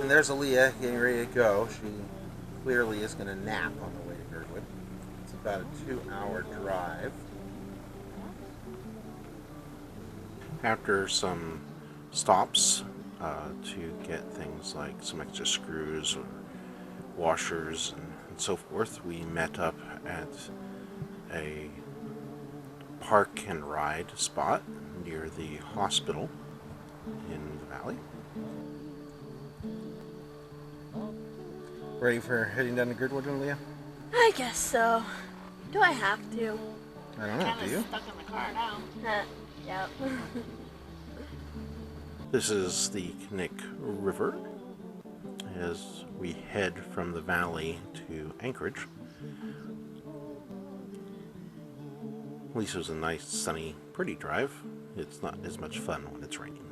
And there's Aaliyah getting ready to go. She clearly is going to nap on the way to Girdwood. It's about a 2-hour drive. After some stops to get things like some extra screws or washers and so forth, we met up at a park and ride spot near the hospital in the valley. Ready for heading down to Gridwood, Leah? I guess so. Do I have to? I don't know, do you? Stuck in the car now. Yep. This is the Knik River as we head from the valley to Anchorage. At least it was a nice, sunny, pretty drive. It's not as much fun when it's raining,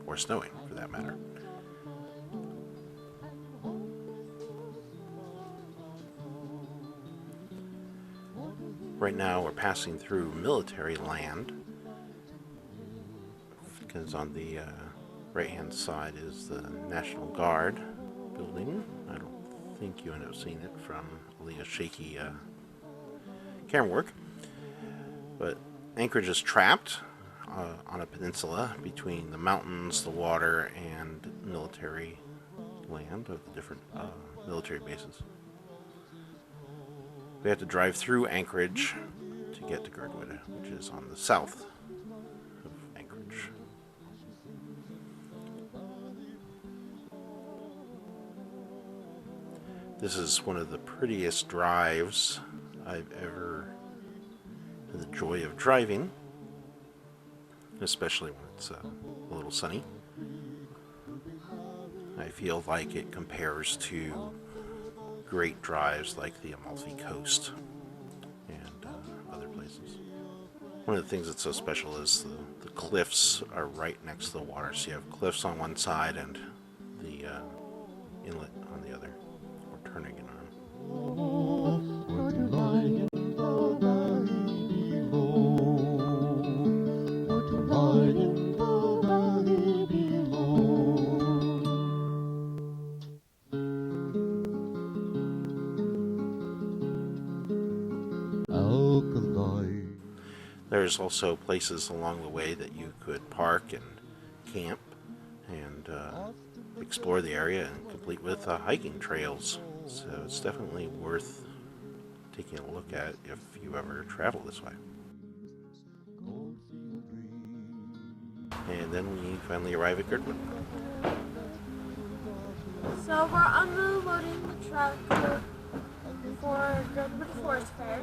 or snowing for that matter. Right now we're passing through military land, because on the right-hand side is the National Guard building. I don't think you end up seeing it from Leah's shaky camera work. But Anchorage is trapped on a peninsula between the mountains, the water, and military land of the different military bases. We have to drive through Anchorage to get to Girdwood, which is on the south of Anchorage. This is one of the prettiest drives I've ever had the joy of driving, especially when it's a little sunny. I feel like it compares to great drives like the Amalfi Coast and other places. One of the things that's so special is the cliffs are right next to the water, so you have cliffs on one side and the inlet on the other, or Turnagain Arm. There's also places along the way that you could park and camp and explore the area, and complete with hiking trails. So it's definitely worth taking a look at if you ever travel this way. And then we finally arrive at Girdwood. So we're unloading the truck for Girdwood Forest Fair.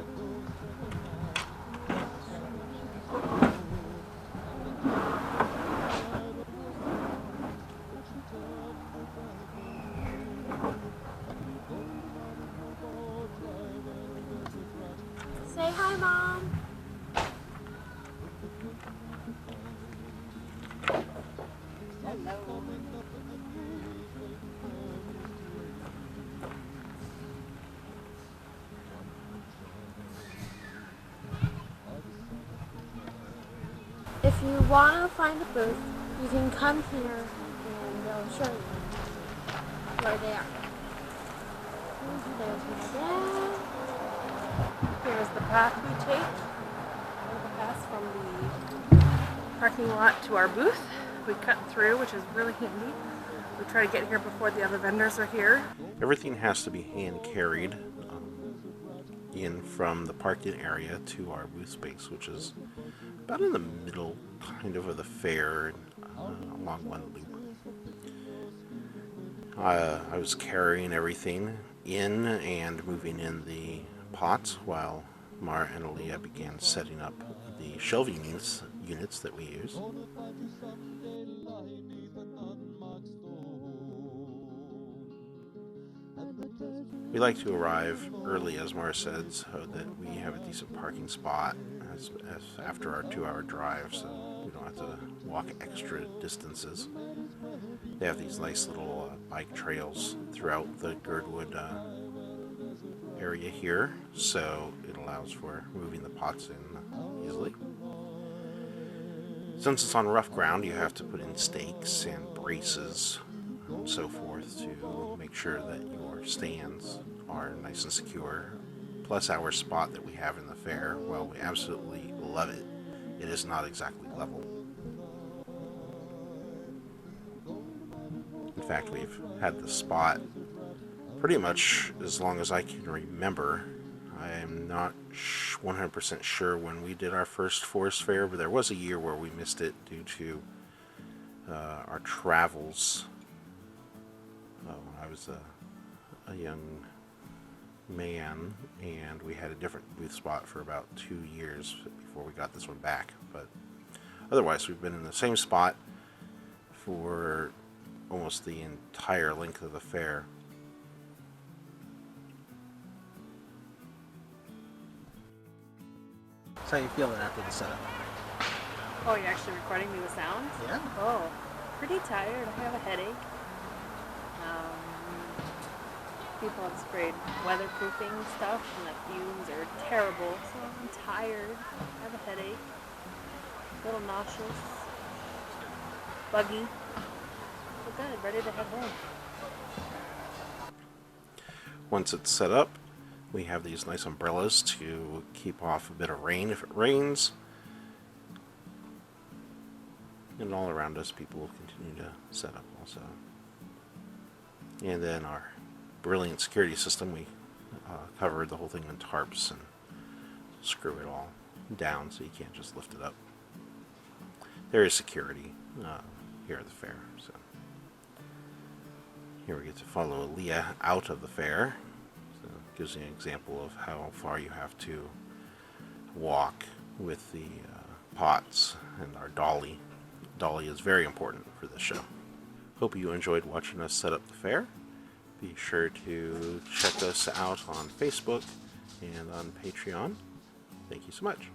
Say hi, Mom. Hello. If you want to find a booth, you can come here and they'll show you where they are. There's my dad. Here's the path we take. The path from the parking lot to our booth. We cut through, which is really handy. We try to get here before the other vendors are here. Everything has to be hand carried in from the parking area to our booth space, which is about in the middle kind of the fair, along one loop. I was carrying everything in and moving in the pots while Mara and Aaliyah began setting up the shelving units that we use. We like to arrive early, as Mara said, so that we have a decent parking spot as after our 2-hour drive, so we don't have to walk extra distances. They have these nice little bike trails throughout the Girdwood area here, so it allows for moving the pots in easily. Since it's on rough ground, you have to put in stakes and braces and so forth to make sure that your stands are nice and secure. Plus our spot that we have in the fair, while we absolutely love it, it is not exactly level. In fact, we've had the spot pretty much as long as I can remember. I am not 100% sure when we did our first forest fair, but there was a year where we missed it due to our travels. When I was a young man, and we had a different booth spot for about 2 years before we got this one back. But otherwise, we've been in the same spot for almost the entire length of the fair. So how you feeling after the setup? Oh, you're actually recording me with sound? Yeah. Oh, pretty tired. I have a headache. People have sprayed weatherproofing stuff and the fumes are terrible, so I'm tired. I have a headache. A little nauseous. Buggy. But good, ready to head home. Once it's set up, we have these nice umbrellas to keep off a bit of rain if it rains. And all around us, people will continue to set up also. And then our brilliant security system, we covered the whole thing in tarps and screw it all down so you can't just lift it up. There is security here at the fair. So here we get to follow Aaliyah out of the fair. So it gives you an example of how far you have to walk with the pots and our dolly. Dolly is very important for this show. Hope you enjoyed watching us set up the fair. Be sure to check us out on Facebook and on Patreon. Thank you so much.